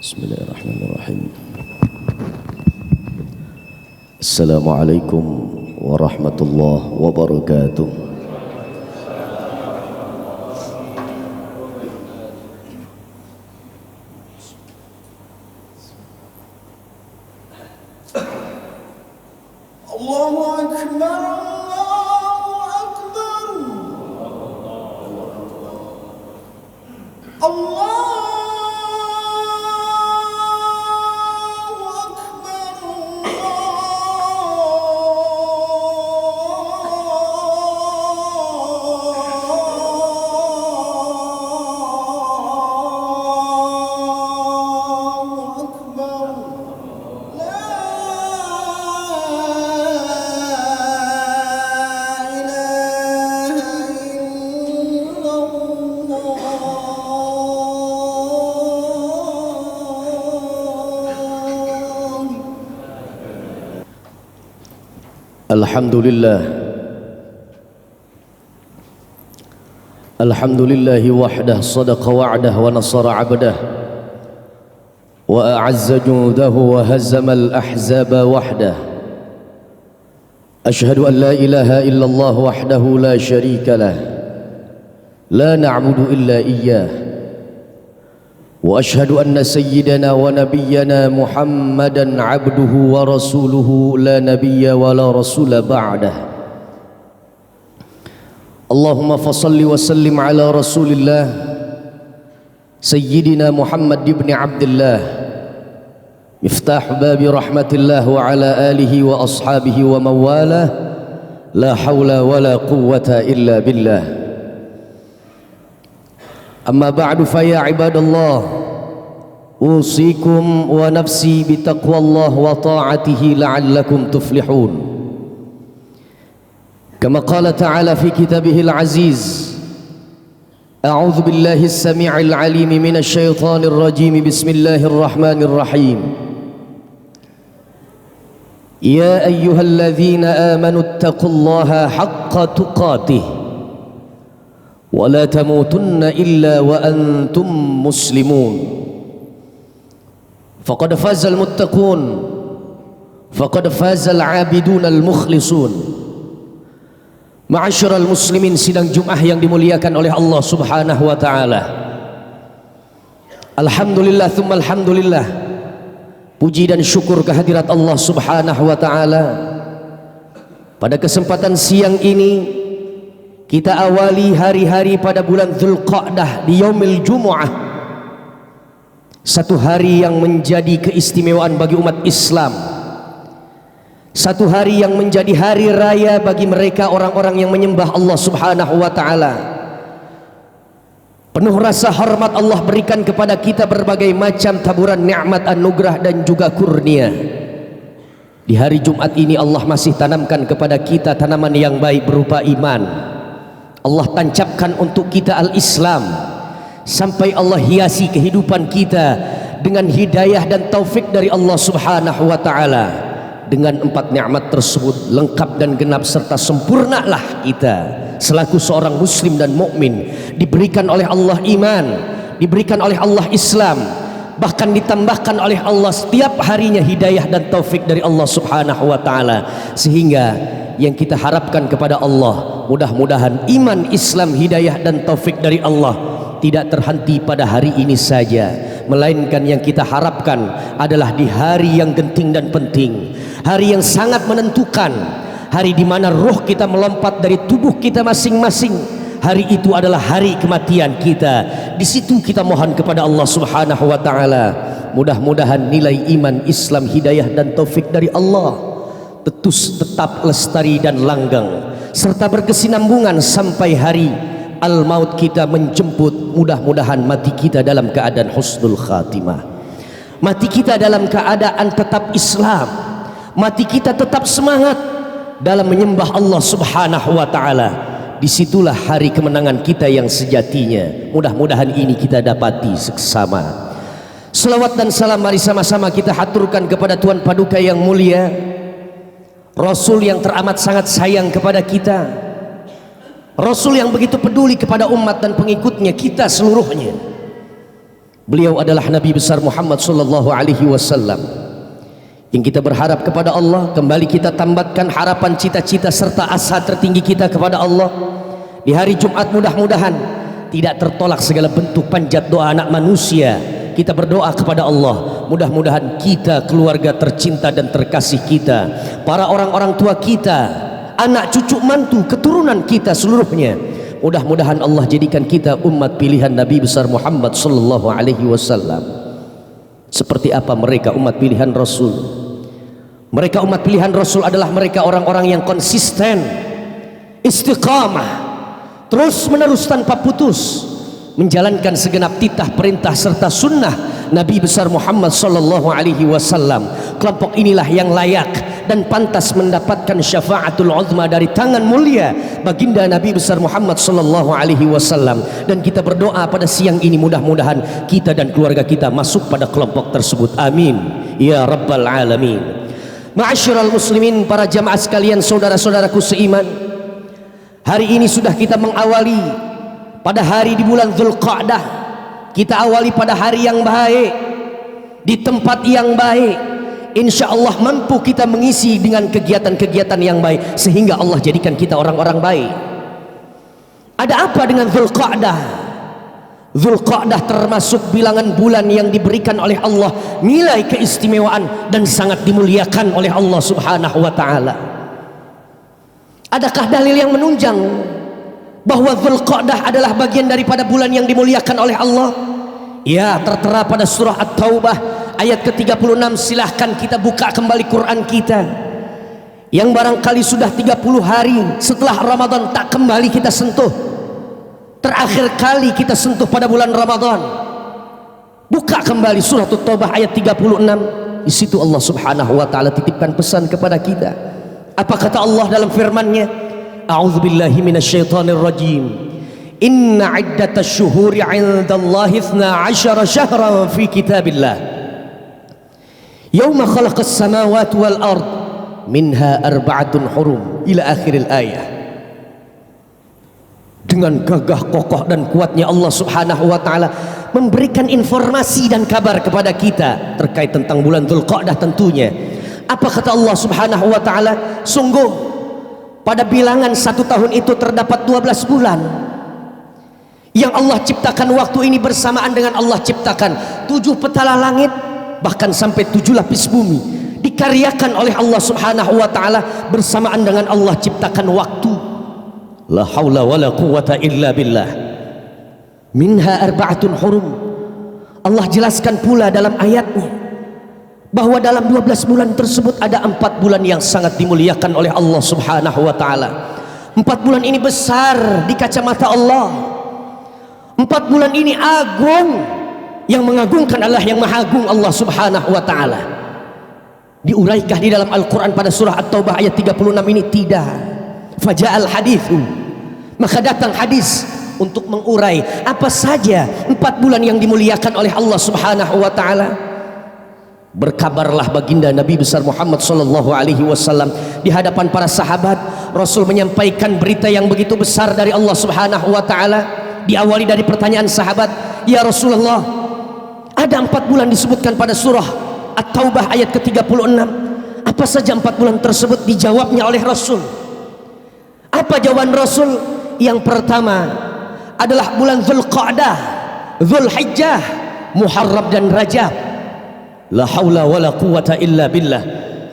Bismillahirrahmanirrahim. Assalamualaikum warahmatullahi wabarakatuh. Allahu Akbar, Allahu Akbar, Allahu Akbar. Alhamdulillah, alhamdulillahi wahdah sadaqa wa'dah wa nasara abdah wa a'azza judahu wa hazzama al-ahzaba wahdah. Ashhadu an la ilaha illallah wahdahu la sharika lah, la na'budu illa iyyah, wa ashhadu anna sayyidana wa nabiyyana Muhammadan abduhu wa rasuluhu la nabiyya wa la rasula ba'dah. Allahumma fasalli wa sallim ala rasulillah sayyidina Muhammad ibn Abdullah miftah babi rahmatillah wa ala alihi wa ashabihi wa mawalah la hawla wa la quwwata illa billah. Amma ba'du fa ya ibadallah, usikum wa nafsi bitaqwallah wa ta'atihi la'allakum tuflihun. Kama qala ta'ala fi kitabihil aziz, a'udzu billahi as-sami'il 'alim minasy syaithanir rajim, bismillahir rahmanir rahim. Ya ayyuhalladzina amanu ittaqullaha haqqa tuqatih wa la tamutunna illa wa antum muslimun. Faqad fazal muttaqun, faqad fazal abidun al-mukhlisun. Ma'asyiral muslimin, sidang Jumat yang dimuliakan oleh Allah Subhanahu wa taala. Alhamdulillah tsumma alhamdulillah. Puji dan syukur kehadirat Allah Subhanahu wa taala. Pada kesempatan siang ini kita awali hari-hari pada bulan Dzulqa'dah di yaumil Jumu'ah, satu hari yang menjadi keistimewaan bagi umat Islam, satu hari yang menjadi hari raya bagi mereka orang-orang yang menyembah Allah Subhanahu wa taala. Penuh rasa hormat Allah berikan kepada kita berbagai macam taburan nikmat, anugerah dan juga kurnia. Di hari Jumat ini Allah masih tanamkan kepada kita tanaman yang baik berupa iman. Allah tancapkan untuk kita al-Islam, sampai Allah hiasi kehidupan kita dengan hidayah dan taufik dari Allah Subhanahu wa taala. Dengan 4 nikmat tersebut lengkap dan genap serta sempurnalah kita selaku seorang muslim dan mukmin, diberikan oleh Allah iman, diberikan oleh Allah Islam, bahkan ditambahkan oleh Allah setiap harinya hidayah dan taufik dari Allah Subhanahu wa taala. Sehingga yang kita harapkan kepada Allah, mudah-mudahan iman, Islam, hidayah dan taufik dari Allah tidak terhenti pada hari ini saja, melainkan yang kita harapkan adalah di hari yang genting dan penting, hari yang sangat menentukan, hari di mana roh kita melompat dari tubuh kita masing-masing. Hari itu adalah hari kematian kita. Di situ kita mohon kepada Allah Subhanahu wa taala, mudah-mudahan nilai iman, Islam, hidayah dan taufik dari Allah tetap lestari dan langgeng serta berkesinambungan sampai hari al-maut kita menjemput. Mudah-mudahan mati kita dalam keadaan husnul khatimah, mati kita dalam keadaan tetap Islam, mati kita tetap semangat dalam menyembah Allah Subhanahu wa taala. Disitulah hari kemenangan kita yang sejatinya. Mudah-mudahan ini kita dapati seksama. Selawat dan salam mari sama-sama kita haturkan kepada Tuhan Paduka yang mulia, Rasul yang teramat sangat sayang kepada kita, Rasul yang begitu peduli kepada umat dan pengikutnya kita seluruhnya. Beliau adalah Nabi besar Muhammad sallallahu alaihi wasallam yang kita berharap kepada Allah. Kembali kita tambatkan harapan, cita-cita serta asa tertinggi kita kepada Allah di hari Jumat. Mudah-mudahan tidak tertolak segala bentuk panjat doa anak manusia. Kita berdoa kepada Allah, mudah-mudahan kita, keluarga tercinta dan terkasih kita, para orang-orang tua kita, anak cucu mantu keturunan kita seluruhnya, mudah-mudahan Allah jadikan kita umat pilihan Nabi besar Muhammad sallallahu alaihi wasallam. Seperti apa mereka umat pilihan Rasul? Mereka umat pilihan Rasul adalah mereka orang-orang yang konsisten, istiqamah, terus menerus tanpa putus menjalankan segenap titah perintah serta sunnah Nabi besar Muhammad sallallahu alaihi wasallam. Kelompok inilah yang layak dan pantas mendapatkan syafaatul uzma dari tangan mulia baginda Nabi besar Muhammad sallallahu alaihi wasallam. Dan kita berdoa pada siang ini mudah-mudahan kita dan keluarga kita masuk pada kelompok tersebut. Amin ya rabbal alamin. Ma'asyiral muslimin, para jamaah sekalian, saudara-saudaraku seiman, hari ini sudah kita mengawali pada hari di bulan Dzulqa'dah. Kita awali pada hari yang baik, di tempat yang baik. Insya Allah mampu kita mengisi dengan kegiatan-kegiatan yang baik sehingga Allah jadikan kita orang-orang baik. Ada apa dengan Dzulqa'dah? Dzulqa'dah termasuk bilangan bulan yang diberikan oleh Allah nilai keistimewaan dan sangat dimuliakan oleh Allah subhanahu wa ta'ala. Adakah dalil yang menunjang bahwa Dzulqa'dah adalah bagian daripada bulan yang dimuliakan oleh Allah? Ya, tertera pada surah At-Taubah ayat ke-36. Silahkan kita buka kembali Quran kita yang barangkali sudah 30 hari setelah Ramadan tak kembali kita sentuh. Terakhir kali kita sentuh pada bulan Ramadan. Buka kembali surah At-Taubah ayat 36. Di situ Allah subhanahu wa ta'ala titipkan pesan kepada kita. Apa kata Allah dalam firman-Nya? A'udzu billahi minasyaitonir rajim. Inna 'iddatasy syuhuri 'indallahi 12 syahran fi kitabillah. Yauma khalaqas samawati wal ard minha arba'atun hurum ila akhiril ayah. Dengan gagah kokoh dan kuatnya Allah subhanahu wa ta'ala memberikan informasi dan kabar kepada kita terkait tentang bulan Dzulqa'dah tentunya. Apa kata Allah subhanahu wa ta'ala? Sungguh pada bilangan 1 tahun itu terdapat 12 bulan yang Allah ciptakan. Waktu ini bersamaan dengan Allah ciptakan 7 petala langit, bahkan sampai 7 lapis bumi dikaryakan oleh Allah subhanahu wa ta'ala bersamaan dengan Allah ciptakan waktu. La haula wala quwwata illa billah. Minha arba'atun hurum. Allah jelaskan pula dalam ayatnya bahwa dalam 12 bulan tersebut ada 4 bulan yang sangat dimuliakan oleh Allah subhanahu wa ta'ala. 4 bulan ini besar di kacamata Allah. 4 bulan ini agung. Yang mengagungkan adalah yang maha agung Allah subhanahu wa ta'ala. Diuraikah di dalam Al-Quran pada surah At-Taubah ayat 36 ini? Tidak. Faja'al hadithu, maka datang hadis untuk mengurai apa saja 4 bulan yang dimuliakan oleh Allah subhanahu wa ta'ala. Berkabarlah baginda Nabi besar Muhammad sallallahu alaihi wasallam di hadapan para sahabat. Rasul menyampaikan berita yang begitu besar dari Allah subhanahu wa ta'ala. Diawali dari pertanyaan sahabat, ya Rasulullah, ada 4 bulan disebutkan pada surah At-Taubah ayat ke-36. Apa saja 4 bulan tersebut? Dijawabnya oleh Rasul. Apa jawaban Rasul? Yang pertama adalah bulan Dzulqa'dah, Dzulhijjah, Muharram dan Rajab. La haula wala quwwata illa billah.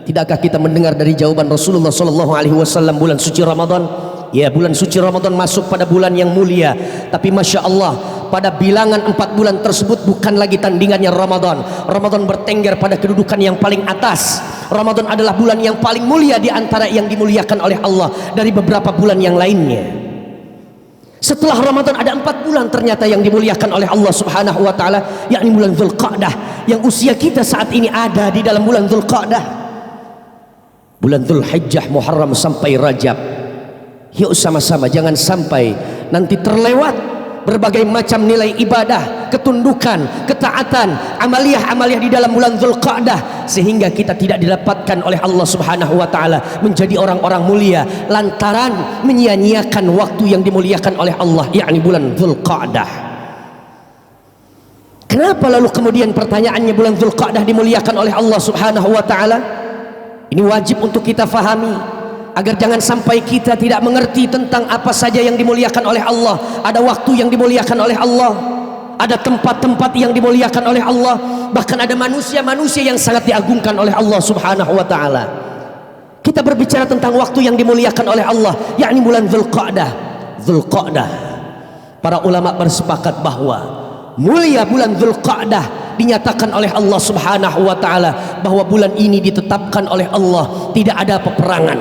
Tidakkah kita mendengar dari jawaban Rasulullah sallallahu alaihi wasallam bulan suci Ramadan? Ya, bulan suci Ramadan masuk pada bulan yang mulia. Tapi Masya Allah, pada bilangan 4 bulan tersebut bukan lagi tandingannya Ramadan. Ramadan bertengger pada kedudukan yang paling atas. Ramadan adalah bulan yang paling mulia di antara yang dimuliakan oleh Allah dari beberapa bulan yang lainnya. Setelah Ramadan ada 4 bulan ternyata yang dimuliakan oleh Allah subhanahu wa ta'ala, yakni bulan Dzulqa'dah, yang usia kita saat ini ada di dalam bulan Dzulqa'dah. Bulan Dzulhijjah, Muharram sampai Rajab. Yuk sama-sama jangan sampai nanti terlewat berbagai macam nilai ibadah, ketundukan, ketaatan, amaliyah-amaliyah di dalam bulan Dzulqa'dah sehingga kita tidak didapatkan oleh Allah subhanahu wa ta'ala menjadi orang-orang mulia lantaran menyia-nyiakan waktu yang dimuliakan oleh Allah, yakni bulan Dzulqa'dah. Kenapa lalu kemudian pertanyaannya bulan Dzulqa'dah dimuliakan oleh Allah Subhanahu wa taala? Ini wajib untuk kita fahami agar jangan sampai kita tidak mengerti tentang apa saja yang dimuliakan oleh Allah. Ada waktu yang dimuliakan oleh Allah, ada tempat-tempat yang dimuliakan oleh Allah, bahkan ada manusia-manusia yang sangat diagungkan oleh Allah Subhanahu wa taala. Kita berbicara tentang waktu yang dimuliakan oleh Allah, yakni bulan Dzulqa'dah. Dzulqa'dah, para ulama bersepakat bahwa mulia bulan Dzulqa'dah dinyatakan oleh Allah Subhanahu wa taala bahwa bulan ini ditetapkan oleh Allah tidak ada peperangan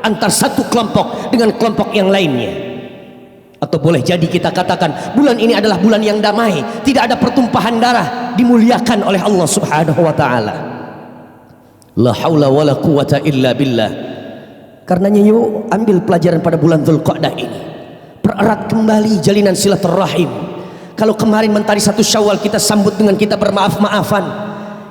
antar satu kelompok dengan kelompok yang lainnya. Atau boleh jadi kita katakan bulan ini adalah bulan yang damai, tidak ada pertumpahan darah, dimuliakan oleh Allah Subhanahu wa taala. La haula wala quwata illa billah. Karenanya yuk ambil pelajaran pada bulan Dzulqa'dah ini. Pererat kembali jalinan silaturahim. Kalau kemarin mentari 1 Syawal kita sambut dengan kita bermaaf-maafan,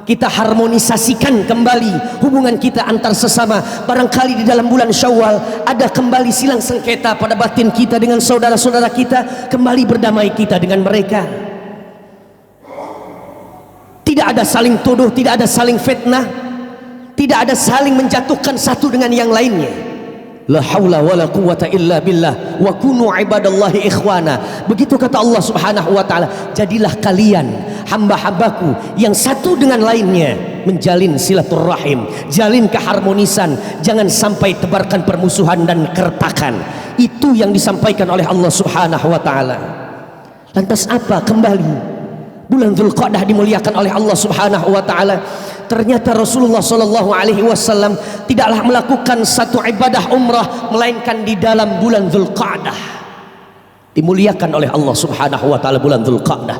kita harmonisasikan kembali hubungan kita antar sesama. Barangkali di dalam bulan Syawal ada kembali silang sengketa pada batin kita dengan saudara-saudara kita, kembali berdamai kita dengan mereka. Tidak ada saling tuduh, tidak ada saling fitnah, tidak ada saling menjatuhkan satu dengan yang lainnya. La haula wala quwata illa billah wa kunu ibadallahi ikhwana. Begitu kata Allah Subhanahu wa taala, jadilah kalian hamba-hambaku yang satu dengan lainnya menjalin silaturahim, jalin keharmonisan, jangan sampai tebarkan permusuhan dan keretakan. Itu yang disampaikan oleh Allah Subhanahu wa taala. Lantas apa kembali bulan Dzulqa'dah dimuliakan oleh Allah Subhanahu wa taala? Ternyata Rasulullah sallallahu alaihi wasallam tidaklah melakukan satu ibadah umrah melainkan di dalam bulan Dzulqa'dah. Dimuliakan oleh Allah Subhanahu wa taala bulan Dzulqa'dah.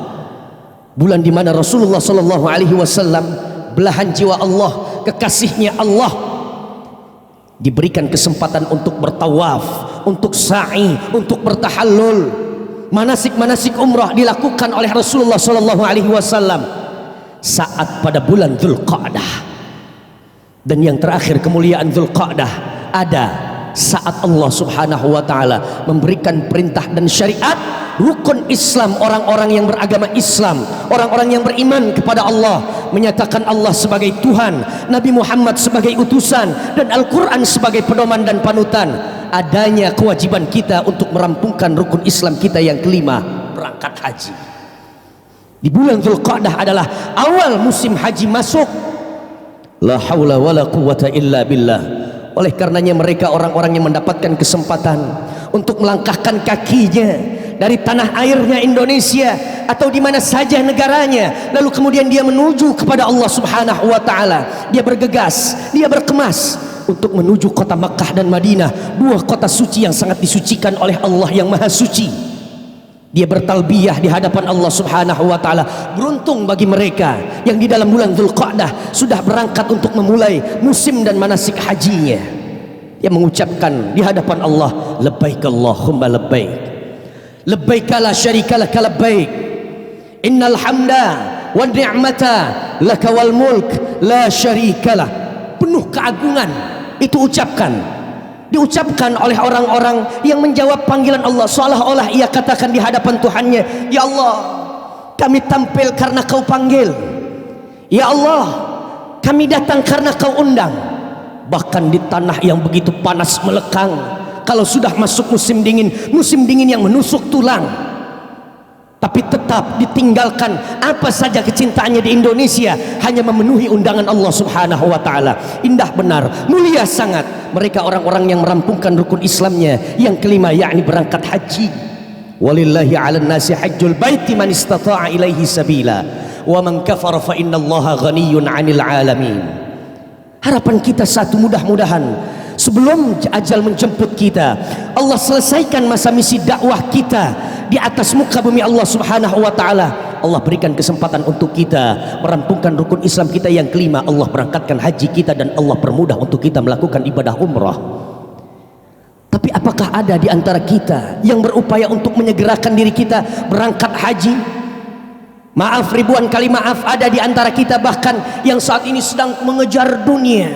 Bulan di mana Rasulullah sallallahu alaihi wasallam, belahan jiwa Allah, kekasihnya Allah, diberikan kesempatan untuk bertawaf, untuk sa'i, untuk bertahallul. Manasik-manasik umrah dilakukan oleh Rasulullah sallallahu alaihi wasallam saat pada bulan Dzulqa'dah. Dan yang terakhir kemuliaan Dzulqa'dah ada saat Allah Subhanahu wa taala memberikan perintah dan syariat rukun Islam, orang-orang yang beragama Islam, orang-orang yang beriman kepada Allah, menyatakan Allah sebagai Tuhan, Nabi Muhammad sebagai utusan, dan Al-Quran sebagai pedoman dan panutan. Adanya kewajiban kita untuk merampungkan rukun Islam kita yang kelima, berangkat haji. Di bulan Dzulqa'dah adalah awal musim haji masuk. La haula wala quwata illa billah. Oleh karenanya mereka orang-orang yang mendapatkan kesempatan untuk melangkahkan kakinya dari tanah airnya Indonesia atau di mana saja negaranya, lalu kemudian dia menuju kepada Allah Subhanahu wa taala, dia bergegas, dia berkemas untuk menuju kota Makkah dan Madinah, dua kota suci yang sangat disucikan oleh Allah yang Maha Suci. Dia bertalbiyah di hadapan Allah Subhanahu wa taala. Beruntung bagi mereka yang di dalam bulan Dzulqa'dah sudah berangkat untuk memulai musim dan manasik hajinya. Dia mengucapkan di hadapan Allah, labbaik Allahumma labbaik, labbaik la syarika laka labbaik, innal hamda wan ni'mata laka wal mulk la syarikalah. Penuh keagungan itu diucapkan oleh orang-orang yang menjawab panggilan Allah, seolah-olah ia katakan di hadapan Tuhannya, ya Allah, kami tampil karena kau panggil, ya Allah, kami datang karena kau undang. Bahkan di tanah yang begitu panas melekang, kalau sudah masuk musim dingin yang menusuk tulang, tapi tetap ditinggalkan apa saja kecintaannya di Indonesia, hanya memenuhi undangan Allah Subhanahu wa taala. Indah benar, mulia sangat mereka orang-orang yang merampungkan rukun Islamnya yang kelima, yakni berangkat haji. Walillahi 'alan nasi hajjul baiti man istata'a ilaihi sabila wa man kafara fa innallaha ghaniyyun 'anil 'alamin. Harapan kita satu, mudah-mudahan sebelum ajal menjemput kita, Allah selesaikan masa misi dakwah kita di atas muka bumi Allah Subhanahu wa taala. Allah berikan kesempatan untuk kita merampungkan rukun Islam kita yang kelima. Allah berangkatkan haji kita dan Allah permudah untuk kita melakukan ibadah umrah. Tapi apakah ada di antara kita yang berupaya untuk menyegerakan diri kita berangkat haji? Maaf, ribuan kali maaf, ada di antara kita bahkan yang saat ini sedang mengejar dunia,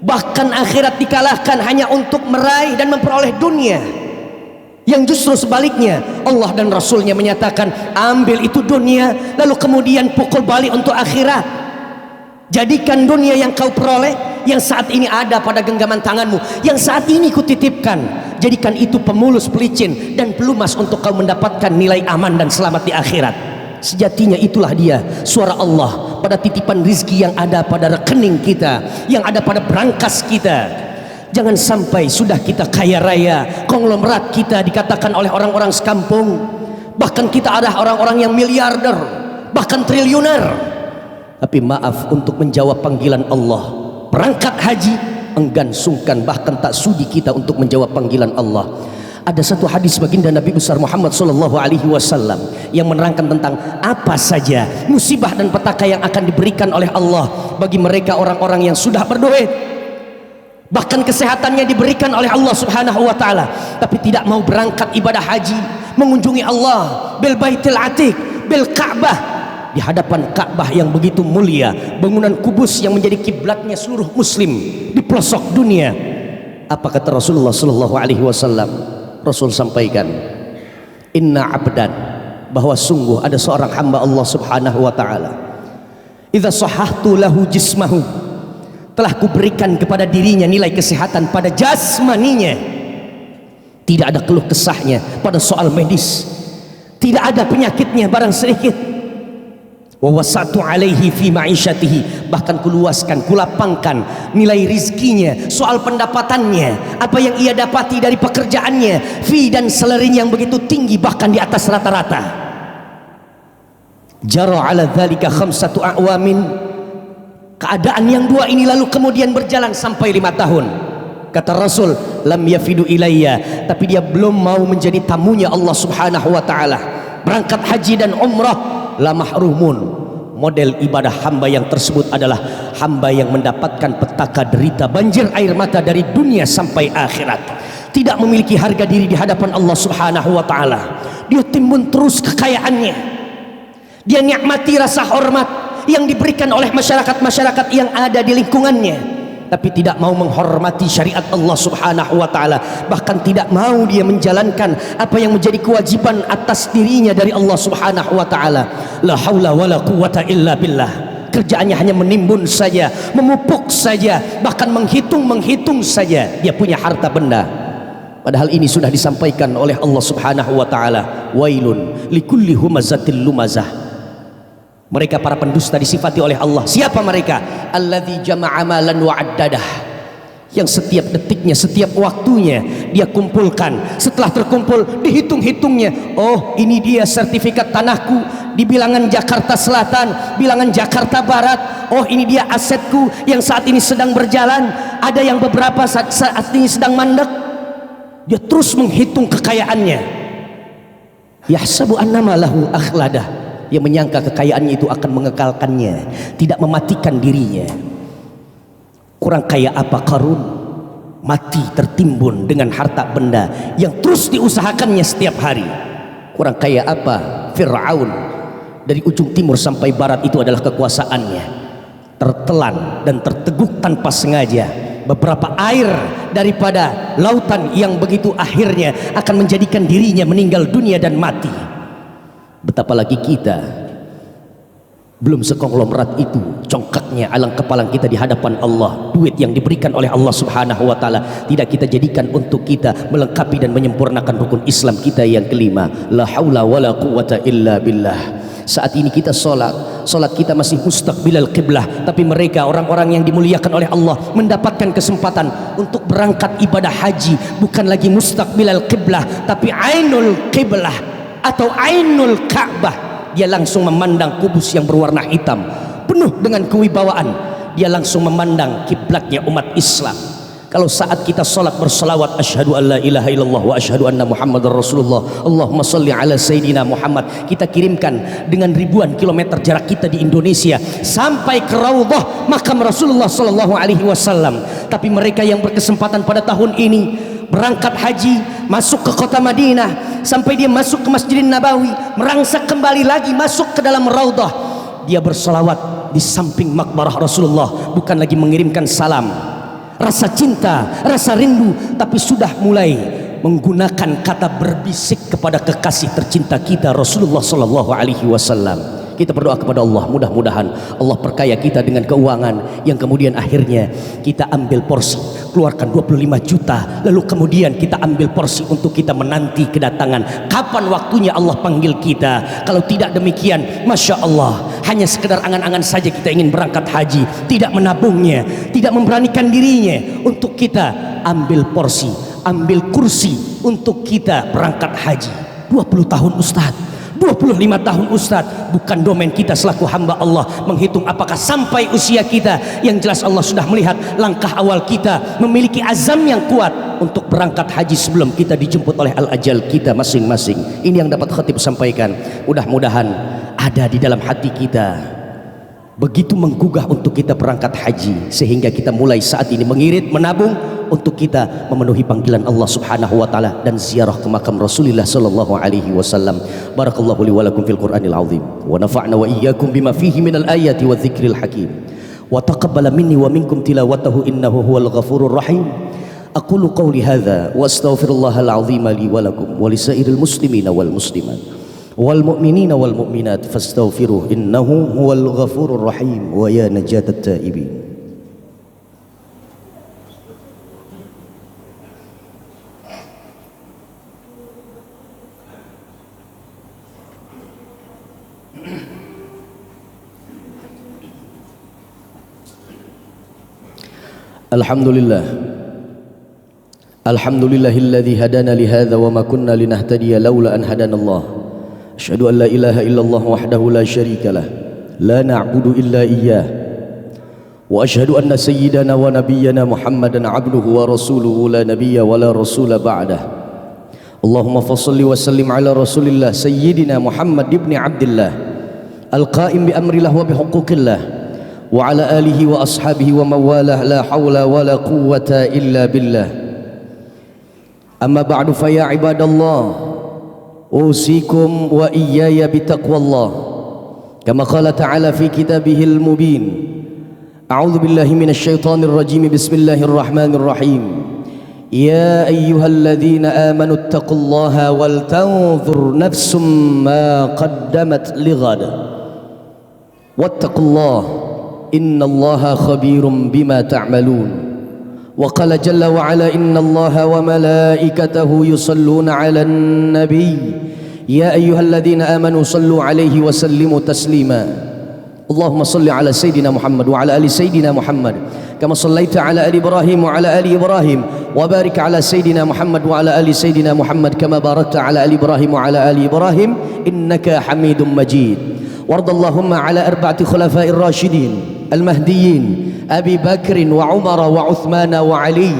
bahkan akhirat dikalahkan hanya untuk meraih dan memperoleh dunia. Yang justru sebaliknya, Allah dan Rasulnya menyatakan ambil itu dunia, lalu kemudian pukul balik untuk akhirat. Jadikan dunia yang kau peroleh, yang saat ini ada pada genggaman tanganmu, yang saat ini kutitipkan, jadikan itu pemulus, pelicin dan pelumas untuk kau mendapatkan nilai aman dan selamat di akhirat. Sejatinya itulah dia suara Allah pada titipan rizki yang ada pada rekening kita, yang ada pada brankas kita. Jangan sampai sudah kita kaya raya, konglomerat kita dikatakan oleh orang-orang sekampung, bahkan kita ada orang-orang yang miliarder, bahkan triliuner, tapi maaf untuk menjawab panggilan Allah, berangkat haji enggan sungkan, bahkan tak sudi kita untuk menjawab panggilan Allah. Ada satu hadis baginda Nabi besar Muhammad SAW yang menerangkan tentang apa saja musibah dan petaka yang akan diberikan oleh Allah bagi mereka orang-orang yang sudah berduit. Bahkan kesehatannya diberikan oleh Allah Subhanahu wa taala, tapi tidak mau berangkat ibadah haji, mengunjungi Allah bil baitil atiq, bil Ka'bah, di hadapan Ka'bah yang begitu mulia, bangunan kubus yang menjadi kiblatnya seluruh muslim di pelosok dunia. Apa kata Rasulullah sallallahu alaihi wasallam? Rasul sampaikan, inna abdan, bahwa sungguh ada seorang hamba Allah Subhanahu wa taala, idza sahhahtu lahu jismahu, telah kuberikan kepada dirinya nilai kesehatan pada jasmaninya, tidak ada keluh kesahnya pada soal medis, tidak ada penyakitnya barang sedikit. Wa wasatu alaihi fi ma'isyatihi, bahkan kuluaskan, kulapangkan nilai rizkinya, soal pendapatannya, apa yang ia dapati dari pekerjaannya, fi dan salary yang begitu tinggi, bahkan di atas rata-rata. Jara ala dzalika khamsatu a'wamin, keadaan yang dua ini lalu kemudian berjalan sampai 5 tahun. Kata Rasul, lam yafidu ilayya, tapi dia belum mau menjadi tamunya Allah Subhanahu wa taala, berangkat haji dan umrah. La mahrumun, model ibadah hamba yang tersebut adalah hamba yang mendapatkan petaka derita banjir air mata dari dunia sampai akhirat, tidak memiliki harga diri di hadapan Allah Subhanahu wa taala. Dia timbun terus kekayaannya, dia nikmati rasa hormat yang diberikan oleh masyarakat-masyarakat yang ada di lingkungannya, tapi tidak mau menghormati syariat Allah Subhanahu wa taala, bahkan tidak mau dia menjalankan apa yang menjadi kewajiban atas dirinya dari Allah Subhanahu wa taala. La haula wala quwata illa billah. Kerjaannya hanya menimbun saja, memupuk saja, bahkan menghitung saja dia punya harta benda. Padahal ini sudah disampaikan oleh Allah Subhanahu wa taala, wailun likulli humazatil lumazah. Mereka para pendusta disifati oleh Allah. Siapa mereka? Alladzi jama'a malan wa addadah, yang setiap detiknya, setiap waktunya dia kumpulkan. Setelah terkumpul dihitung-hitungnya, oh ini dia sertifikat tanahku di bilangan Jakarta Selatan, bilangan Jakarta Barat. Oh ini dia asetku yang saat ini sedang berjalan, ada yang beberapa saat ini sedang mandek. Dia terus menghitung kekayaannya. Yahsabu annama lahu akhladah, yang menyangka kekayaannya itu akan mengekalkannya, tidak mematikan dirinya. Kurang kaya apa Qarun? Mati tertimbun dengan harta benda yang terus diusahakannya setiap hari. Kurang kaya apa Fir'aun? Dari ujung timur sampai barat itu adalah kekuasaannya, tertelan dan terteguk tanpa sengaja beberapa air daripada lautan yang begitu akhirnya akan menjadikan dirinya meninggal dunia dan mati. Betapa lagi kita belum sekonglomerat itu congkaknya alang kepalang kita di hadapan Allah. Duit yang diberikan oleh Allah Subhanahu wa taala tidak kita jadikan untuk kita melengkapi dan menyempurnakan rukun Islam kita yang kelima, la haula wala quwata illa billah. Saat ini kita salat kita masih mustaqbilal qiblah, tapi mereka orang-orang yang dimuliakan oleh Allah mendapatkan kesempatan untuk berangkat ibadah haji bukan lagi mustaqbilal qiblah, tapi ainul qiblah atau ainul Ka'bah. Dia langsung memandang kubus yang berwarna hitam penuh dengan kewibawaan. Dia langsung memandang kiblatnya umat Islam. Kalau saat kita salat berselawat asyhadu an la ilaha illallah wa asyhadu anna muhammadar rasulullah, Allahumma shalli ala sayyidina Muhammad, kita kirimkan dengan ribuan kilometer jarak kita di Indonesia sampai ke Raudhah makam Rasulullah sallallahu alaihi wasallam. Tapi mereka yang berkesempatan pada tahun ini berangkat haji, masuk ke kota Madinah, sampai dia masuk ke Masjidin Nabawi, merangsak kembali lagi masuk ke dalam Raudhah, dia berselawat di samping makbarah Rasulullah, bukan lagi mengirimkan salam, rasa cinta, rasa rindu, tapi sudah mulai menggunakan kata berbisik kepada kekasih tercinta kita Rasulullah sallallahu alaihi wasallam. Kita berdoa kepada Allah, mudah-mudahan Allah perkaya kita dengan keuangan yang kemudian akhirnya kita ambil porsi, keluarkan 25 juta, lalu kemudian kita ambil porsi untuk kita menanti kedatangan kapan waktunya Allah panggil kita. Kalau tidak demikian, Masya Allah, hanya sekedar angan-angan saja kita ingin berangkat haji, tidak menabungnya, tidak memberanikan dirinya untuk kita ambil porsi, ambil kursi untuk kita berangkat haji. 20 tahun Ustaz, 25 tahun Ustaz, bukan domain kita selaku hamba Allah menghitung apakah sampai usia kita. Yang jelas Allah sudah melihat langkah awal kita, memiliki azam yang kuat untuk berangkat haji sebelum kita dijemput oleh al-ajal kita masing-masing. Ini yang dapat khatib sampaikan. Mudah-mudahan ada di dalam hati kita begitu menggugah untuk kita berangkat haji, sehingga kita mulai saat ini mengirit, menabung untuk kita memenuhi panggilan Allah Subhanahu wa taala dan ziarah ke makam Rasulullah sallallahu alaihi wasallam. Barakallahu li wa lakum fil Qur'anil azim wa nafa'na wa iyyakum bima fihi minal ayati wadh-dhikril hakim wa taqabbala minni wa minkum tilawatahu innahu huwal ghafurur rahim. Aqulu qawli hadza wa astaghfirullahal azim li wa lakum wa lisairil muslimina wal muslimat wal mu'minina wal mu'minat fastaghfiruh innahu huwal ghafurur rahim wa ya najatat taibin. Alhamdulillah, alhamdulillahilladzi hadana li hadza wa ma kunna linahtadiya laula an hadana Allah. Asyhadu an la ilaha illallah wahdahu la syarika lah, la na'budu illa iyyah. Wa asyhadu anna sayyidana wa nabiyyana Muhammadan abduhu wa rasuluhu la nabiyya wa la rasula ba'dah. Allahumma fassalli wa sallim ala rasulillah sayyidina Muhammad ibn Abdillah al-qa'im bi amrillah wa bi huquqillah wa ala alihi wa ashabihi wa mawalah la hawla wa la quwwata illa billah. Amma ba'du fa ya ibadallah, usikum wa iyaya bitaqwallah kama qala ta'ala fi kitabihil mubin. A'udzu billahi minasy syaithanir rajim. Bismillahirrahmanirrahim. Ya ayyuhalladzina amanu taqullaha wal tanzur nafsum ma qaddamat lighad wattaqullaha innallaha khabirum bima ta'malun. Wa qala jalla wa ala innallaha wa malaikatahu yusalluna 'alan nabiy ya ayyuhalladzina amanu sallu 'alaihi wa sallimu taslima. Allahumma salli 'ala sayidina Muhammad wa 'ala ali sayidina Muhammad kama sallaita 'ala ali Ibrahim wa 'ala ali Ibrahim wa barik 'ala sayidina Muhammad wa 'ala ali sayidina Muhammad kama barakta 'ala ali Ibrahim wa 'ala ali Ibrahim innaka Hamidum Majid. Wardallahumma 'ala arba'ati khulafa'ir rasyidin al-mahdiyyin Abi Bakr wa Umar wa Uthman wa Ali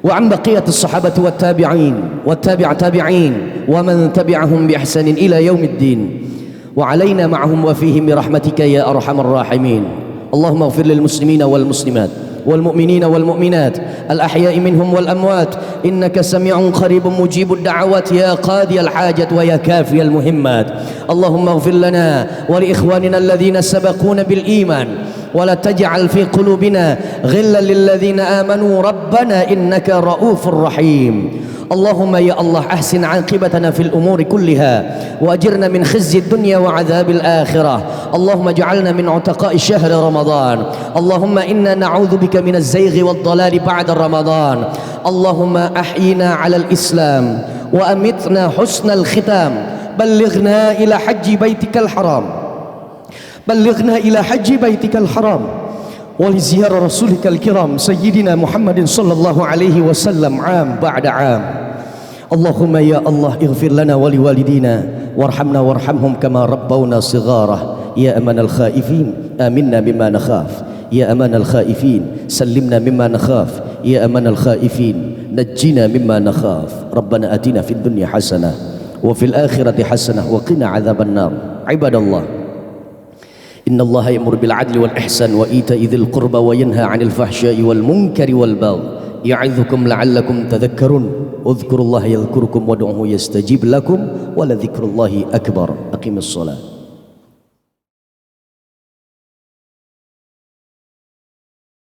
wa an baqiyatis sahabati wat tabi'in wat tabi'in wa man tabi'ahum bi ihsanin ila yaumiddin wa alaina ma'ahum wa fihim bi rahmatika ya arhamar rahimin. Allahumma ighfir lil muslimina wal muslimat wal mu'minina wal mu'minat al ahya'i minhum wal amwat innaka sami'un qaribun mujibud da'awat ya qadiyal hajat wa ya kafiyal muhimmat. Allahumma ighfir lana wa li ikhwanina alladhina sabaquna bil iman ولا تجعل في قلوبنا غلا للذين آمنوا ربنا إنك رؤوف رحيم. اللهم يا الله أحسن عاقبتنا في الأمور كلها وأجرنا من خزي الدنيا وعذاب الآخرة. اللهم اجعلنا من عتقاء شهر رمضان. اللهم إنا نعوذ بك من الزيغ والضلال بعد رمضان. اللهم أحينا على الإسلام وأمتنا حسن الختام. بلغنا إلى حج بيتك الحرام، بلغنا إلى حج بيتك الحرام ولزيارة رسولك الكرام سيدنا محمد صلى الله عليه وسلم عام بعد عام. اللهم يا الله اغفر لنا ولوالدينا وارحمنا وارحمهم كما ربونا صغارا. يا أمان الخائفين آمنا مما نخاف، يا أمان الخائفين سلمنا مما نخاف، يا أمان الخائفين نجنا مما نخاف. ربنا آتنا في الدنيا حسنة وفي الآخرة حسنة وقنا عذاب النار. عباد الله، إن الله يأمر بالعدل والإحسان وإيتاء ذي القربى وينهى عن الفحشاء والمنكر والبغي يعظكم لعلكم تذكرون. اذكروا الله يذكركم وادعوه يستجيب لكم ولذكر الله أكبر. أقم الصلاة.